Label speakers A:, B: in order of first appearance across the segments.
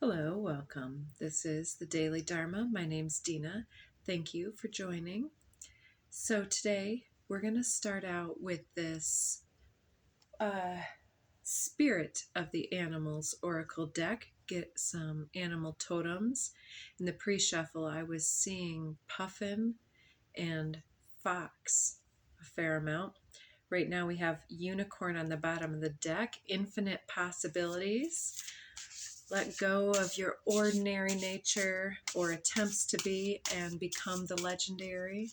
A: Hello, welcome. This is the Daily Dharma. My name's Dina. Thank you for joining. So today we're going to start out with this Spirit of the Animals Oracle deck. Get some animal totems. In the pre-shuffle, I was seeing puffin and fox a fair amount. Right now we have unicorn on the bottom of the deck, infinite possibilities. Let go of your ordinary nature or attempts to be and become the legendary.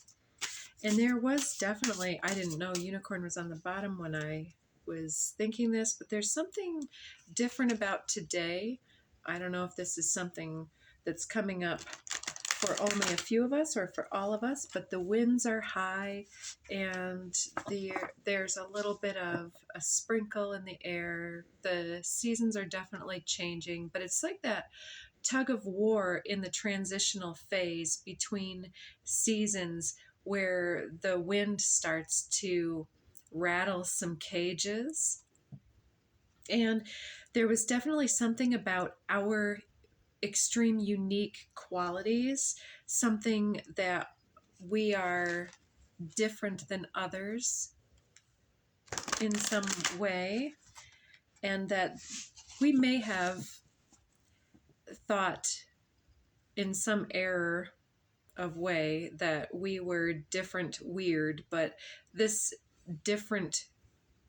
A: And there was definitely, I didn't know unicorn was on the bottom when I was thinking this, but there's something different about today. I don't know if this is something that's coming up for only a few of us or for all of us, but the winds are high and there's a little bit of a sprinkle in the air. The seasons are definitely changing, but it's like that tug of war in the transitional phase between seasons where the wind starts to rattle some cages. And there was definitely something about our extreme unique qualities, something that we are different than others in some way, and that we may have thought in some error of way that we were different, weird, but this different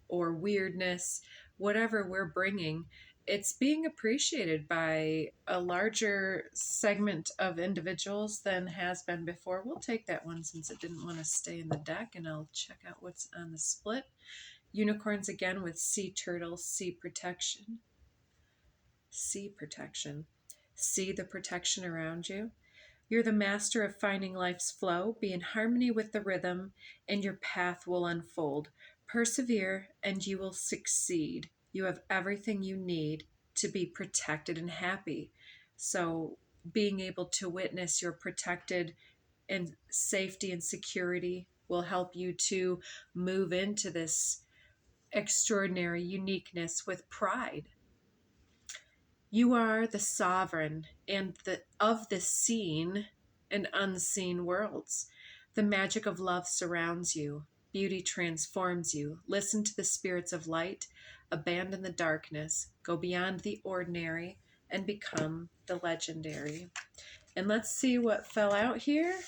A: or weirdness, whatever we're bringing, it's being appreciated by a larger segment of individuals than has been before. We'll take that one since it didn't want to stay in the deck, and I'll check out what's on the split. Unicorns again with sea turtles, sea protection. Sea protection. See the protection around you. You're the master of finding life's flow. Be in harmony with the rhythm, and your path will unfold. Persevere, and you will succeed. You have everything you need to be protected and happy. So being able to witness your protected and safety and security will help you to move into this extraordinary uniqueness with pride. You are the sovereign and of the seen and unseen worlds. The magic of love surrounds you. Beauty transforms you. Listen to the spirits of light. Abandon the darkness. Go beyond the ordinary and become the legendary. And let's see what fell out here.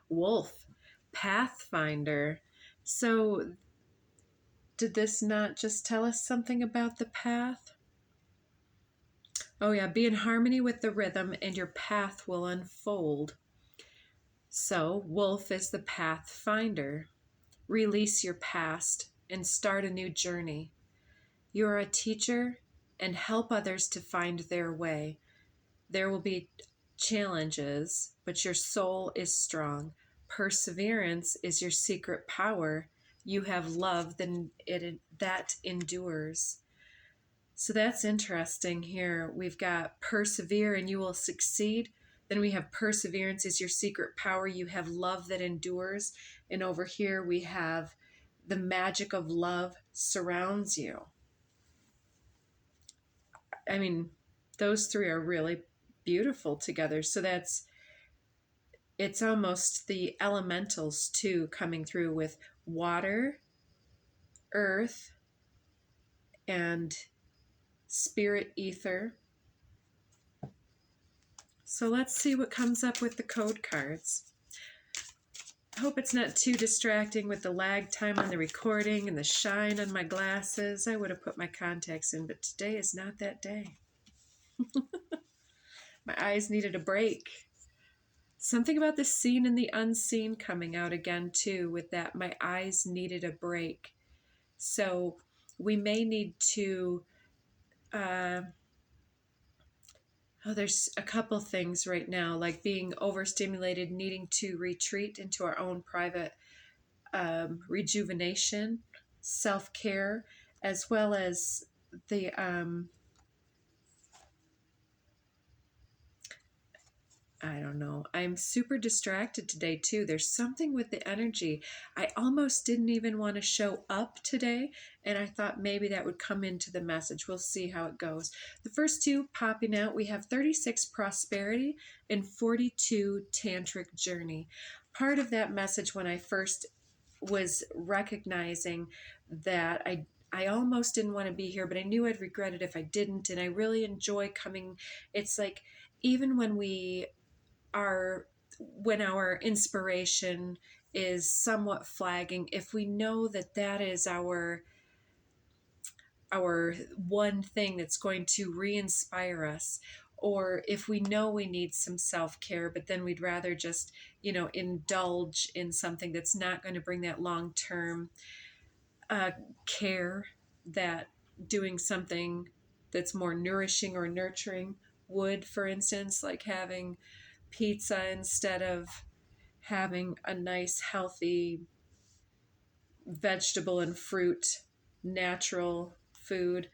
A: Wolf, Pathfinder. So did this not just tell us something about the path? Oh yeah, be in harmony with the rhythm and your path will unfold. So, wolf is the pathfinder. Release your past and start a new journey. You are a teacher and help others to find their way. There will be challenges, but your soul is strong. Perseverance is your secret power. You have love that endures. So that's interesting here. We've got persevere and you will succeed. Then we have perseverance is your secret power. You have love that endures. And over here we have the magic of love surrounds you. I mean, those three are really beautiful together. So it's almost the elementals too coming through with water, earth, and spirit ether. So let's see what comes up with the code cards. I hope it's not too distracting with the lag time on the recording and the shine on my glasses. I would have put my contacts in, but today is not that day. My eyes needed a break. Something about the seen and the unseen coming out again too with that my eyes needed a break. So we may need to there's a couple things right now, like being overstimulated, needing to retreat into our own private rejuvenation, self-care, as well as the I don't know. I'm super distracted today too. There's something with the energy. I almost didn't even want to show up today, and I thought maybe that would come into the message. We'll see how it goes. The first two popping out, we have 36 prosperity and 42 tantric journey. Part of that message when I first was recognizing that I almost didn't want to be here, but I knew I'd regret it if I didn't, and I really enjoy coming. It's like even when our inspiration is somewhat flagging, if we know that that is our one thing that's going to re-inspire us, or if we know we need some self-care but then we'd rather just indulge in something that's not going to bring that long-term uh, care that doing something that's more nourishing or nurturing would, for instance, like having pizza instead of having a nice, healthy vegetable and fruit, natural food.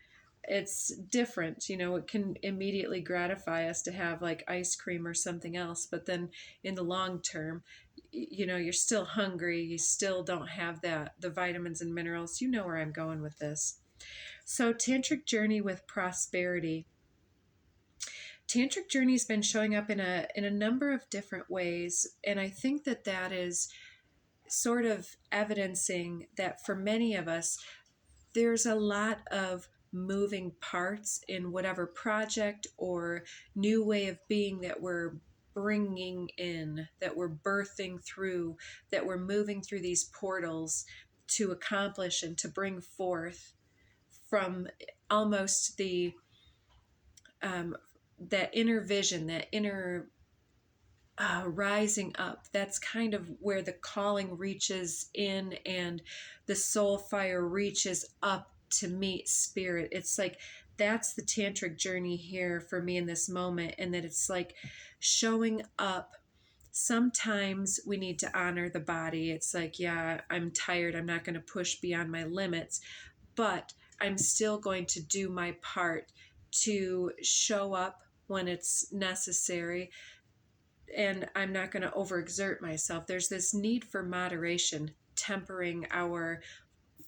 A: It's different. It can immediately gratify us to have like ice cream or something else, but then in the long term, you're still hungry. You still don't have the vitamins and minerals. You know where I'm going with this. So, tantric journey with prosperity. Tantric journey has been showing up in a number of different ways, and I think that is sort of evidencing that for many of us, there's a lot of moving parts in whatever project or new way of being that we're bringing in, that we're birthing through, that we're moving through these portals to accomplish and to bring forth from almost that inner vision, that inner rising up. That's kind of where the calling reaches in and the soul fire reaches up to meet spirit. It's like that's the tantric journey here for me in this moment, and that it's like showing up. Sometimes we need to honor the body. It's like, yeah, I'm tired. I'm not going to push beyond my limits, but I'm still going to do my part to show up when it's necessary, and I'm not going to overexert myself. There's this need for moderation, tempering our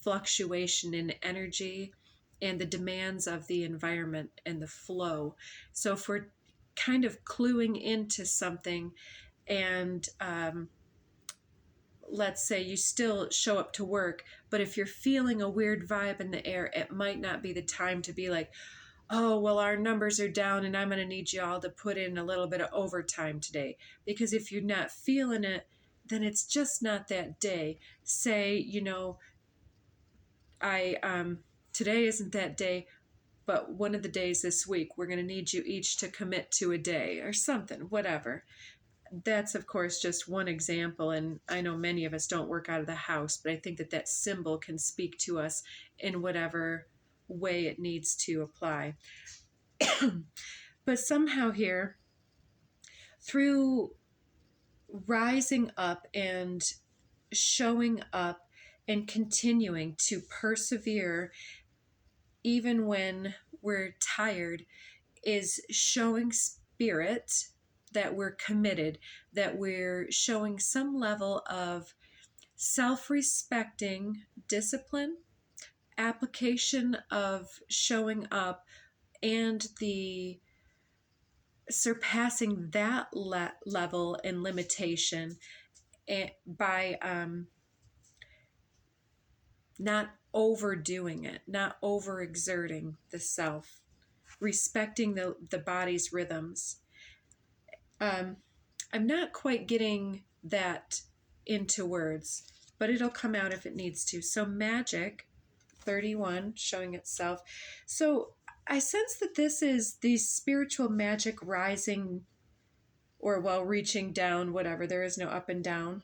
A: fluctuation in energy and the demands of the environment and the flow. So if we're kind of cluing into something and let's say you still show up to work, but if you're feeling a weird vibe in the air, it might not be the time to be like, oh, well, our numbers are down and I'm going to need you all to put in a little bit of overtime today. Because if you're not feeling it, then it's just not that day. Say, today isn't that day, but one of the days this week, we're going to need you each to commit to a day or something, whatever. That's, of course, just one example. And I know many of us don't work out of the house, but I think that symbol can speak to us in whatever way it needs to apply. But somehow here, through rising up and showing up and continuing to persevere, even when we're tired, is showing spirit that we're committed, that we're showing some level of self-respecting discipline, application of showing up, and the surpassing that level and limitation by not overdoing it, not overexerting the self, respecting the body's rhythms. I'm not quite getting that into words, but it'll come out if it needs to. So magic, 31, showing itself. So I sense that this is the spiritual magic rising, or reaching down, whatever. There is no up and down.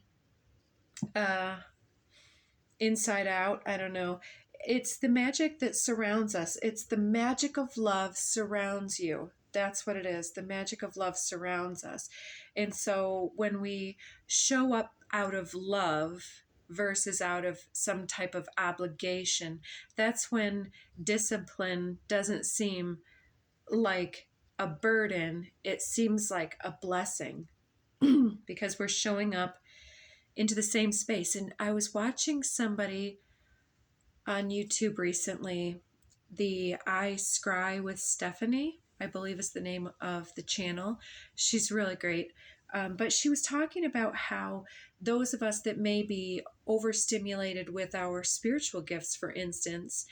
A: Inside out, I don't know. It's the magic that surrounds us. It's the magic of love surrounds you. That's what it is. The magic of love surrounds us. And so when we show up out of love versus out of some type of obligation, that's when discipline doesn't seem like a burden, it seems like a blessing because we're showing up into the same space. And I was watching somebody on YouTube recently, the I Scry with Stephanie, I believe is the name of the channel. She's really great. But she was talking about how those of us that may be overstimulated with our spiritual gifts, for instance,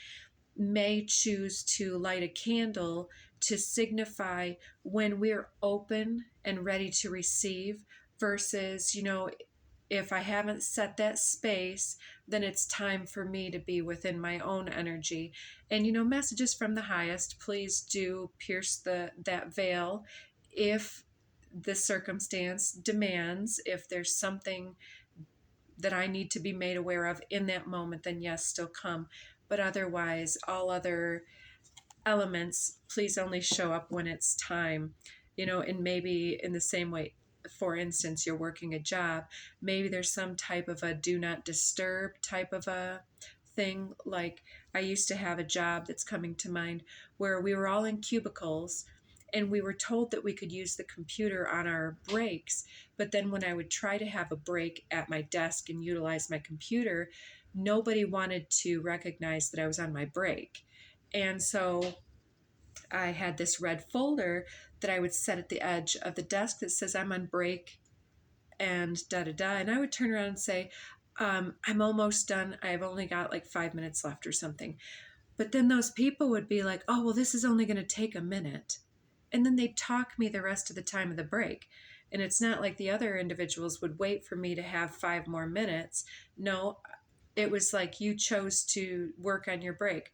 A: may choose to light a candle to signify when we're open and ready to receive versus, if I haven't set that space, then it's time for me to be within my own energy. And messages from the highest, please do pierce that veil if the circumstance demands. If there's something that I need to be made aware of in that moment, then yes, still come. But otherwise, all other elements, please only show up when it's time. And maybe in the same way, for instance, you're working a job, maybe there's some type of a do not disturb type of a thing. Like I used to have a job that's coming to mind where we were all in cubicles and we were told that we could use the computer on our breaks. But then when I would try to have a break at my desk and utilize my computer, nobody wanted to recognize that I was on my break. And so I had this red folder that I would set at the edge of the desk that says I'm on break and da da da. And I would turn around and say, I'm almost done. I've only got like 5 minutes left or something. But then those people would be like, oh, well, this is only going to take a minute. And then they'd talk me the rest of the time of the break. And it's not like the other individuals would wait for me to have 5 more minutes. No, it was like you chose to work on your break.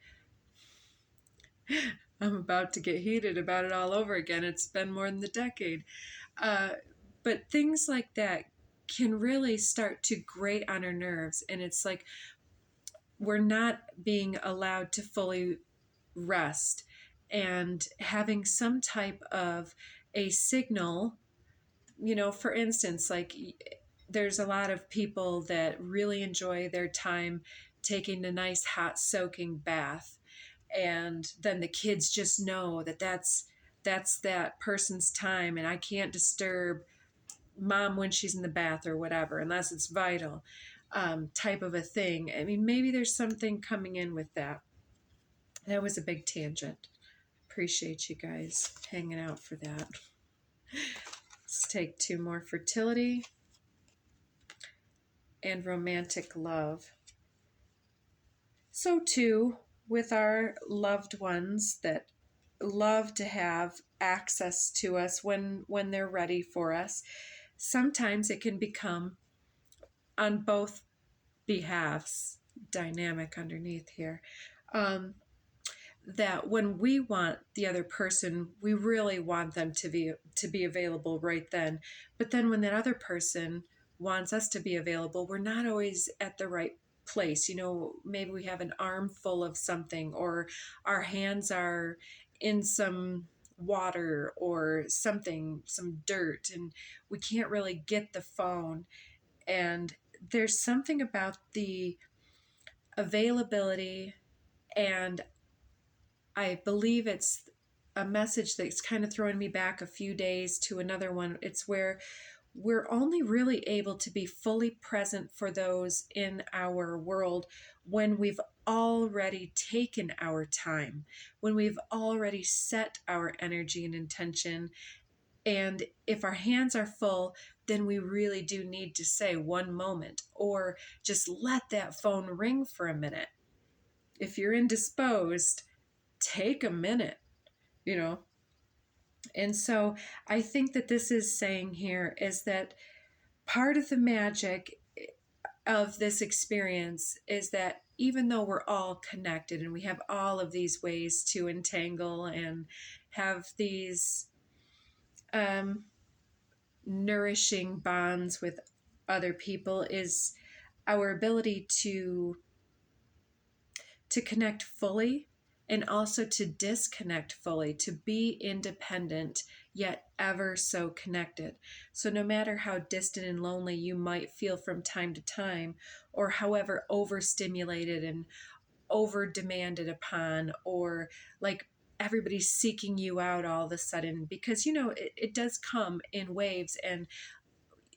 A: I'm about to get heated about it all over again. It's been more than a decade. But things like that can really start to grate on our nerves. And it's like we're not being allowed to fully rest. And having some type of a signal, for instance, like there's a lot of people that really enjoy their time taking a nice hot soaking bath, and then the kids just know that that's that person's time and I can't disturb mom when she's in the bath or whatever unless it's vital, type of a thing. I mean, maybe there's something coming in with that. That was a big tangent. Appreciate you guys hanging out for that. Let's take 2 more: fertility and romantic love. So too with our loved ones that love to have access to us when they're ready for us. Sometimes it can become on both behalves dynamic underneath here. That when we want the other person, we really want them to be available right then. But then when that other person wants us to be available, we're not always at the right place. Maybe we have an arm full of something, or our hands are in some water or something, some dirt, and we can't really get the phone. And there's something about the availability, and I believe it's a message that's kind of throwing me back a few days to another one. It's where we're only really able to be fully present for those in our world when we've already taken our time, when we've already set our energy and intention. And if our hands are full, then we really do need to say one moment, or just let that phone ring for a minute. If you're indisposed, take a minute, And so I think that this is saying here is that part of the magic of this experience is that even though we're all connected and we have all of these ways to entangle and have these nourishing bonds with other people, is our ability to connect fully and also to disconnect fully, to be independent yet ever so connected. So no matter how distant and lonely you might feel from time to time, or however overstimulated and over demanded upon, or like everybody's seeking you out all of a sudden, because it does come in waves. And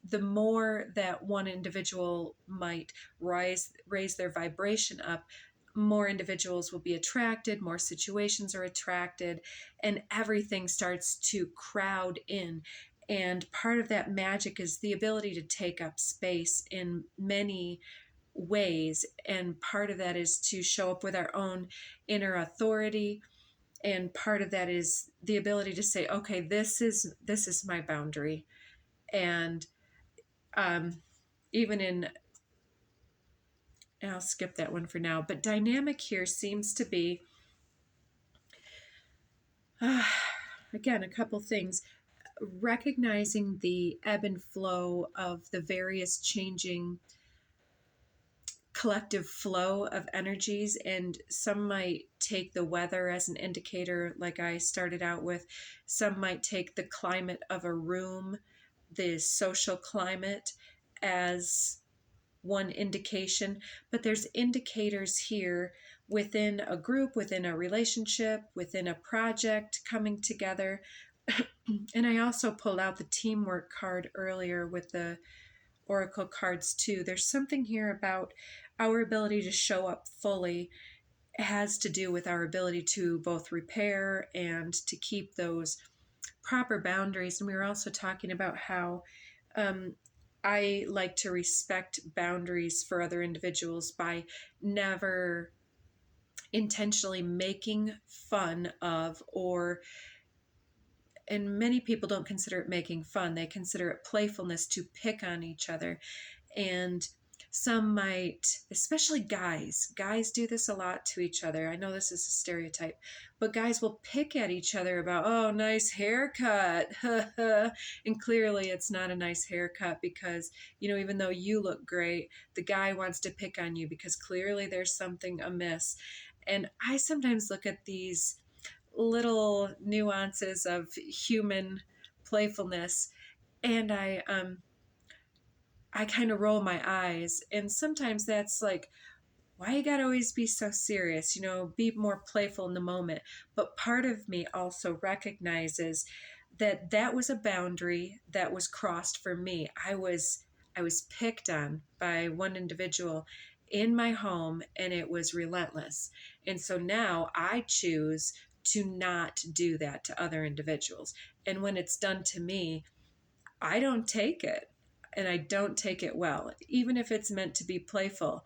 A: the more that one individual might raise their vibration up, more individuals will be attracted, more situations are attracted, and everything starts to crowd in. And part of that magic is the ability to take up space in many ways. And part of that is to show up with our own inner authority. And part of that is the ability to say, okay, this is my boundary. And um, even in, I'll skip that one for now, but dynamic here seems to be, again, a couple things. Recognizing the ebb and flow of the various changing collective flow of energies, and some might take the weather as an indicator, like I started out with. Some might take the climate of a room, the social climate, as one indication. But there's indicators here within a group, within a relationship, within a project coming together. And I also pulled out the teamwork card earlier with the oracle cards too. There's something here about our ability to show up fully. It has to do with our ability to both repair and to keep those proper boundaries. And we were also talking about how I like to respect boundaries for other individuals by never intentionally making fun of, or, and many people don't consider it making fun, they consider it playfulness, to pick on each other. And some might, especially guys do this a lot to each other. I know this is a stereotype, but guys will pick at each other about, oh, nice haircut. And clearly it's not a nice haircut, because, even though you look great, the guy wants to pick on you because clearly there's something amiss. And I sometimes look at these little nuances of human playfulness, and I kind of roll my eyes. And sometimes that's like, why you gotta always be so serious? Be more playful in the moment. But part of me also recognizes that that was a boundary that was crossed for me. I was picked on by one individual in my home, and it was relentless. And so now I choose to not do that to other individuals. And when it's done to me, I don't take it, and I don't take it well. Even if it's meant to be playful,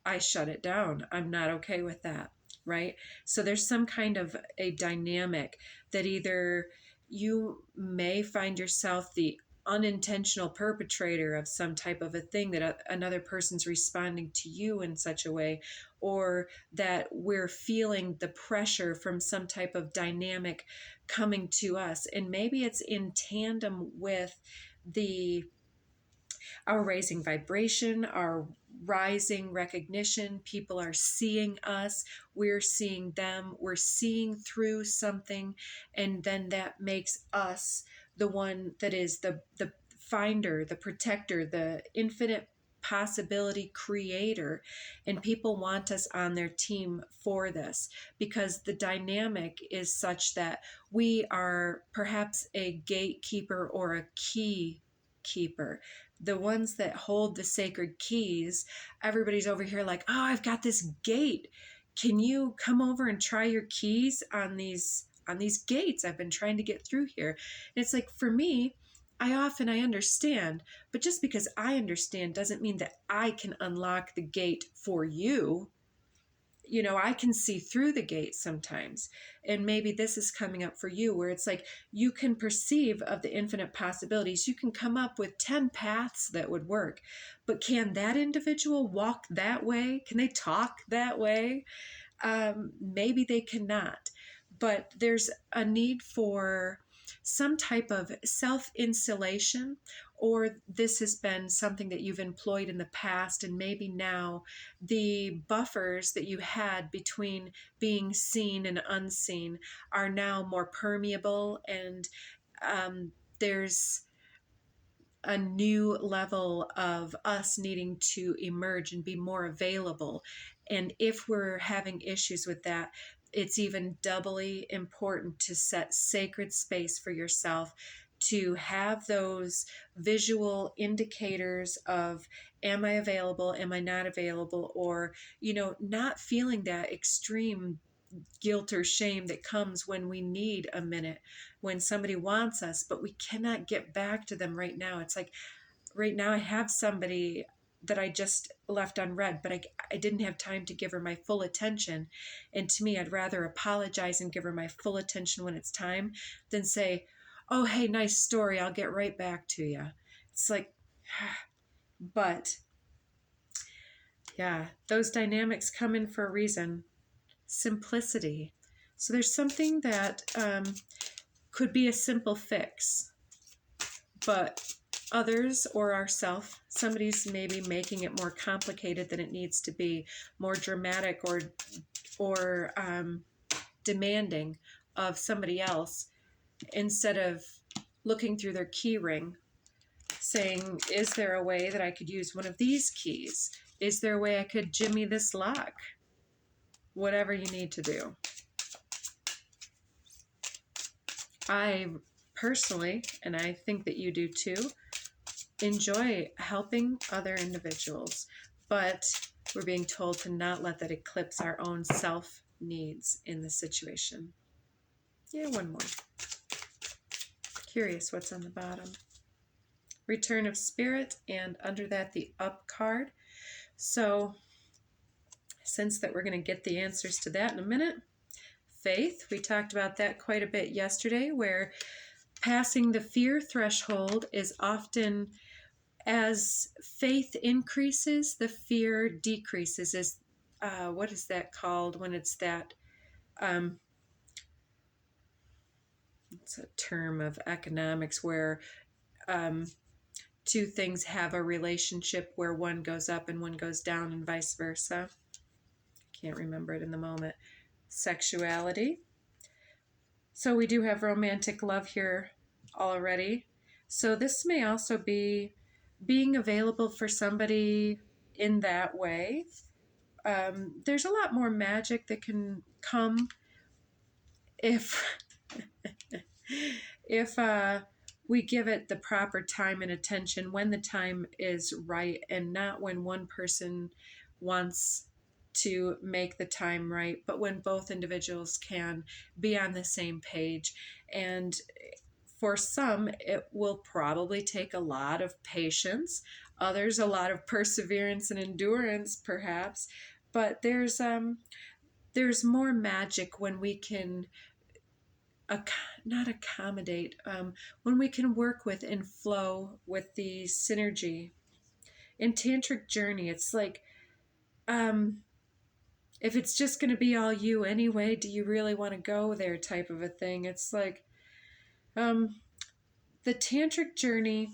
A: I shut it down. I'm not okay with that, right? So there's some kind of a dynamic that either you may find yourself the unintentional perpetrator of some type of a thing, that another person's responding to you in such a way, or that we're feeling the pressure from some type of dynamic coming to us. And maybe it's in tandem with our raising vibration, our rising recognition. People are seeing us, we're seeing them, we're seeing through something, and then that makes us the one that is the finder, the protector, the infinite possibility creator. And people want us on their team for this, because the dynamic is such that we are perhaps a gatekeeper or a key keeper, the ones that hold the sacred keys. Everybody's over here like, oh, I've got this gate. Can you come over and try your keys on these gates? I've been trying to get through here. And it's like, for me, I understand, but just because I understand doesn't mean that I can unlock the gate for you. I can see through the gate sometimes. And maybe this is coming up for you, where it's like you can perceive of the infinite possibilities. You can come up with 10 paths that would work. But can that individual walk that way? Can they talk that way? Maybe they cannot. But there's a need for some type of self-insulation, or this has been something that you've employed in the past, and maybe now the buffers that you had between being seen and unseen are now more permeable, and there's a new level of us needing to emerge and be more available. And if we're having issues with that, it's even doubly important to set sacred space for yourself, to have those visual indicators of, am I available, am I not available, or, not feeling that extreme guilt or shame that comes when we need a minute, when somebody wants us, but we cannot get back to them right now. It's like, right now I have somebody that I just left unread, but I didn't have time to give her my full attention. And to me, I'd rather apologize and give her my full attention when it's time than say, oh, hey, nice story, I'll get right back to you. It's like, but yeah, those dynamics come in for a reason. Simplicity. So there's something that could be a simple fix, but others or ourselves, somebody's maybe making it more complicated than it needs to be, more dramatic or demanding of somebody else, instead of looking through their key ring, saying, is there a way that I could use one of these keys? Is there a way I could jimmy this lock? Whatever you need to do. I personally, and I think that you do too, enjoy helping other individuals, but we're being told to not let that eclipse our own self needs in the situation. Yeah, one more. Curious what's on the bottom. Return of Spirit, and under that the Up card. So since that we're going to get the answers to that in a minute. Faith, we talked about that quite a bit yesterday, where passing the fear threshold is often, as faith increases, the fear decreases. Is what is that called when it's that? It's a term of economics where two things have a relationship where one goes up and one goes down and vice versa. Can't remember it in the moment. Sexuality. So we do have romantic love here already. So this may also be being available for somebody in that way. There's a lot more magic that can come if we give it the proper time and attention when the time is right, and not when one person wants to make the time right, but when both individuals can be on the same page. And for some, it will probably take a lot of patience, others a lot of perseverance and endurance perhaps, but there's more magic when we can not accommodate, when we can work with and flow with the synergy. In tantric journey, it's like, if it's just going to be all you anyway, do you really want to go there type of a thing? It's like, the tantric journey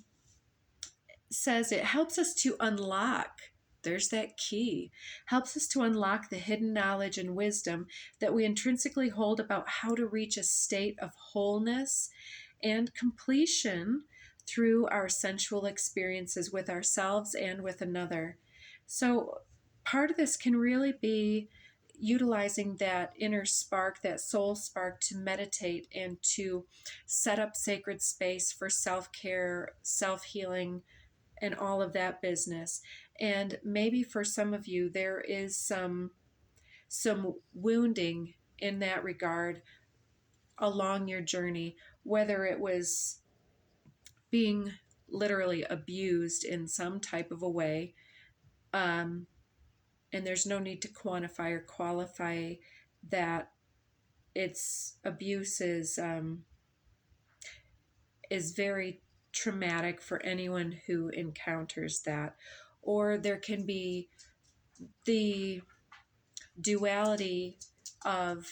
A: says it helps us to unlock, there's that key, helps us to unlock the hidden knowledge and wisdom that we intrinsically hold about how to reach a state of wholeness and completion through our sensual experiences with ourselves and with another. So part of this can really be utilizing that inner spark, that soul spark, to meditate and to set up sacred space for self-care, self-healing, and all of that business. And maybe for some of you, there is some wounding in that regard along your journey, whether it was being literally abused in some type of a way. And there's no need to quantify or qualify that. Its abuse is very traumatic for anyone who encounters that. Or there can be the duality of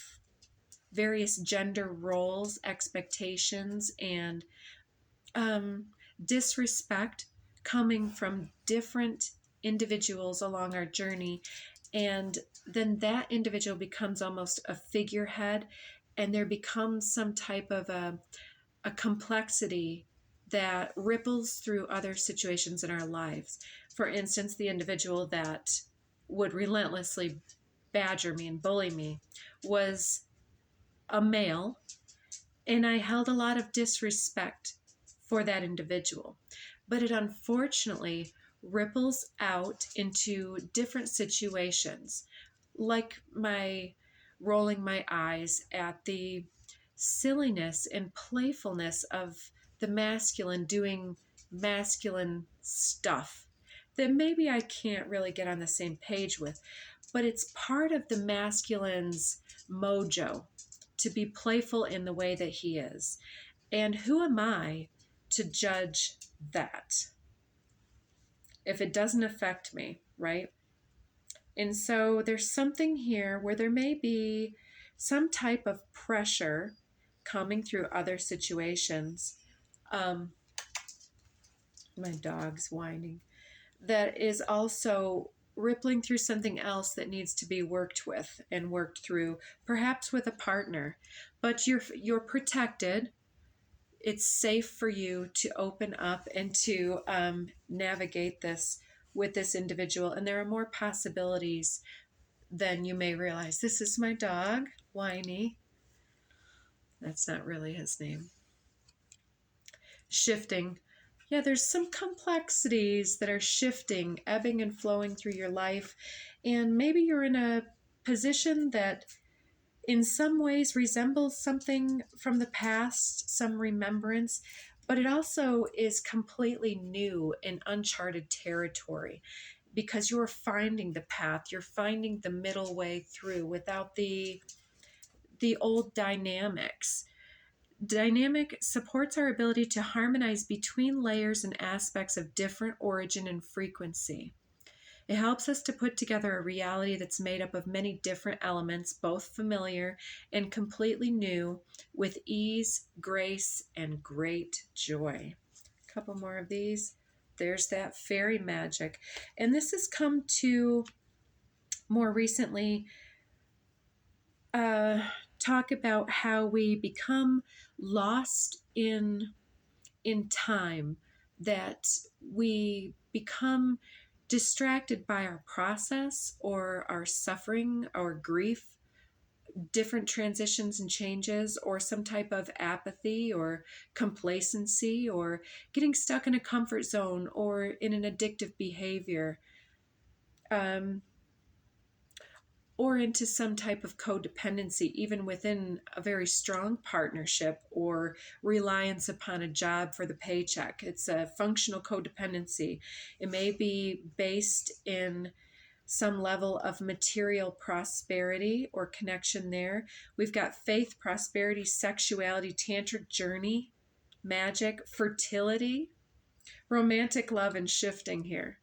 A: various gender roles, expectations, and disrespect coming from different individuals along our journey. And then that individual becomes almost a figurehead, and there becomes some type of a complexity that ripples through other situations in our lives. For instance, the individual that would relentlessly badger me and bully me was a male, and I held a lot of disrespect for that individual. But it unfortunately ripples out into different situations, like my rolling my eyes at the silliness and playfulness of the masculine doing masculine stuff that maybe I can't really get on the same page with, but it's part of the masculine's mojo to be playful in the way that he is. And who am I to judge that if it doesn't affect me, right? And so there's something here where there may be some type of pressure coming through other situations. Um, my dog's whining. That is also rippling through something else that needs to be worked with and worked through, perhaps with a partner. But you're protected. It's safe for you to open up and to navigate this with this individual. And there are more possibilities than you may realize. This is my dog, Whiny. That's not really his name. Shifting. Yeah, there's some complexities that are shifting, ebbing and flowing through your life. And maybe you're in a position that in some ways resembles something from the past, some remembrance, but it also is completely new and uncharted territory because you're finding the path, you're finding the middle way through without the old dynamics. Dynamic supports our ability to harmonize between layers and aspects of different origin and frequency. It helps us to put together a reality that's made up of many different elements, both familiar and completely new, with ease, grace, and great joy. A couple more of these. There's that fairy magic. And this has come to more recently talk about how we become lost in time, that we become distracted by our process or our suffering or grief, different transitions and changes, or some type of apathy or complacency, or getting stuck in a comfort zone or in an addictive behavior. Or into some type of codependency, even within a very strong partnership or reliance upon a job for the paycheck. It's a functional codependency. It may be based in some level of material prosperity or connection there. We've got faith, prosperity, sexuality, tantric journey, magic, fertility, romantic love, and shifting here.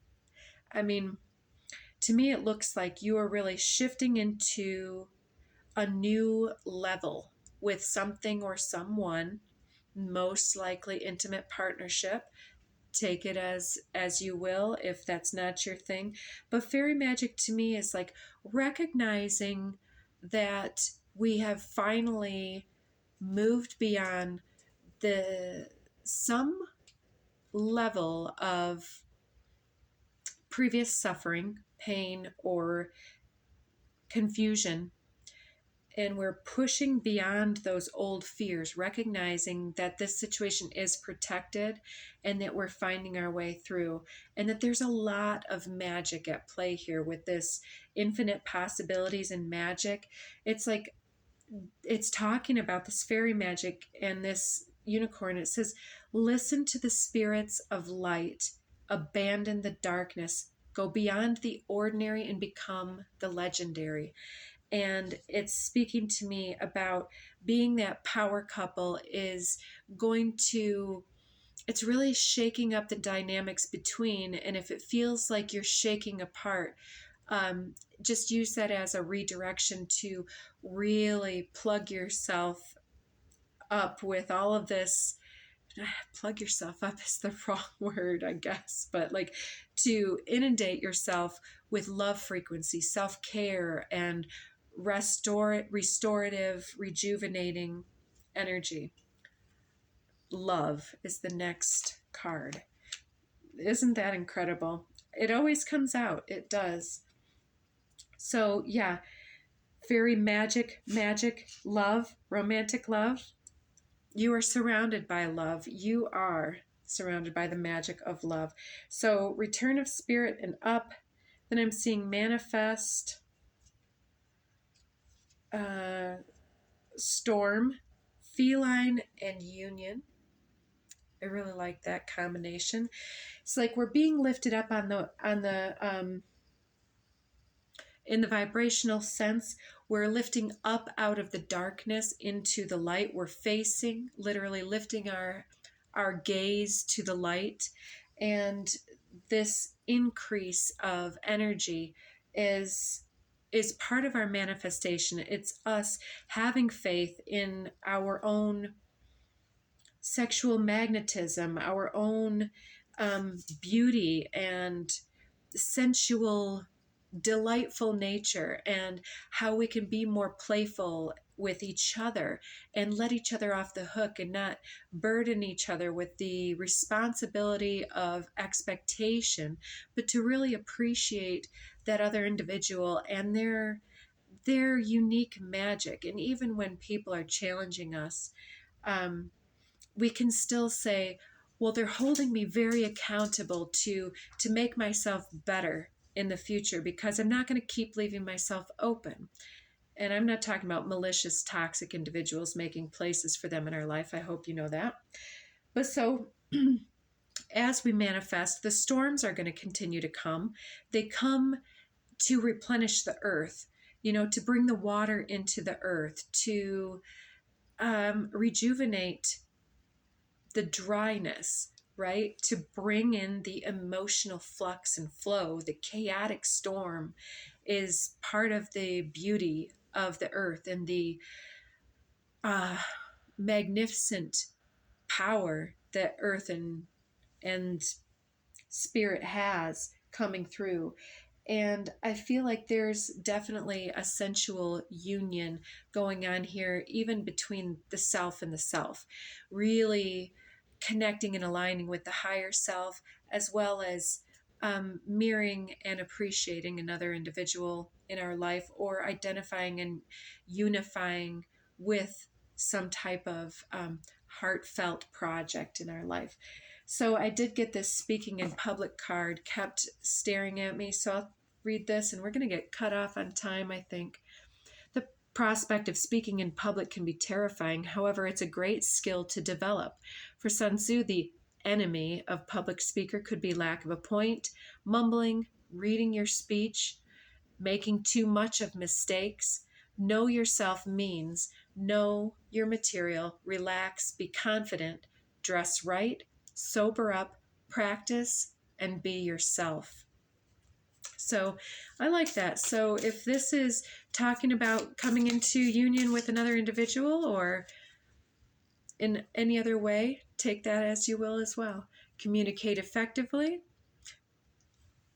A: I mean, to me, it looks like you are really shifting into a new level with something or someone, most likely intimate partnership. Take it as you will if that's not your thing. But fairy magic to me is like recognizing that we have finally moved beyond the some level of previous suffering, pain, or confusion, and we're pushing beyond those old fears, recognizing that this situation is protected and that we're finding our way through, and that there's a lot of magic at play here with this infinite possibilities and magic. It's like it's talking about this fairy magic and this unicorn. It says, listen to the spirits of light, abandon the darkness, go beyond the ordinary and become the legendary. And it's speaking to me about being that power couple is going to, it's really shaking up the dynamics between. And if it feels like you're shaking apart, just use that as a redirection to really plug yourself up with all of this. Plug yourself up is the wrong word, I guess, but like to inundate yourself with love frequency, self-care, and restorative, rejuvenating energy. Love is the next card. Isn't that incredible? It always comes out. It does. So yeah, very magic, love, romantic love. You are surrounded by love. You are surrounded by the magic of love. So return of spirit and up. Then I'm seeing manifest, storm, feline, and union. I really like that combination. It's like we're being lifted up on the in the vibrational sense. We're lifting up out of the darkness into the light. We're facing, literally lifting our gaze to the light. And this increase of energy is part of our manifestation. It's us having faith in our own sexual magnetism, our own beauty and sensual, delightful nature, and how we can be more playful with each other and let each other off the hook and not burden each other with the responsibility of expectation, but to really appreciate that other individual and their unique magic. And even when people are challenging us, we can still say, well, they're holding me very accountable to make myself better in the future, because I'm not going to keep leaving myself open. And I'm not talking about malicious, toxic individuals making places for them in our life. I hope you know that. But so as we manifest, the storms are going to continue to come. They come to replenish the earth, to bring the water into the earth, to rejuvenate the dryness, right? To bring in the emotional flux and flow. The chaotic storm is part of the beauty of the earth and the magnificent power that earth and spirit has coming through. And I feel like there's definitely a sensual union going on here, even between the self and the self, really connecting and aligning with the higher self, as well as mirroring and appreciating another individual in our life, or identifying and unifying with some type of heartfelt project in our life. So I did get this speaking in public card, kept staring at me. So I'll read this, and we're going to get cut off on time, I think. The prospect of speaking in public can be terrifying. However, it's a great skill to develop. For Sun Tzu, the enemy of public speaker could be lack of a point, mumbling, reading your speech, making too much of mistakes. Know yourself means know your material, relax, be confident, dress right, sober up, practice, and be yourself. So I like that. So if this is talking about coming into union with another individual or in any other way, take that as you will as well. Communicate effectively.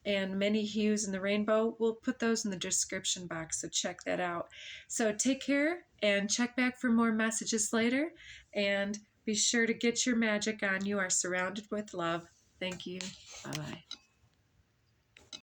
A: And many hues in the rainbow. We'll put those in the description box, so check that out. So take care and check back for more messages later. And be sure to get your magic on. You are surrounded with love. Thank you. Bye-bye.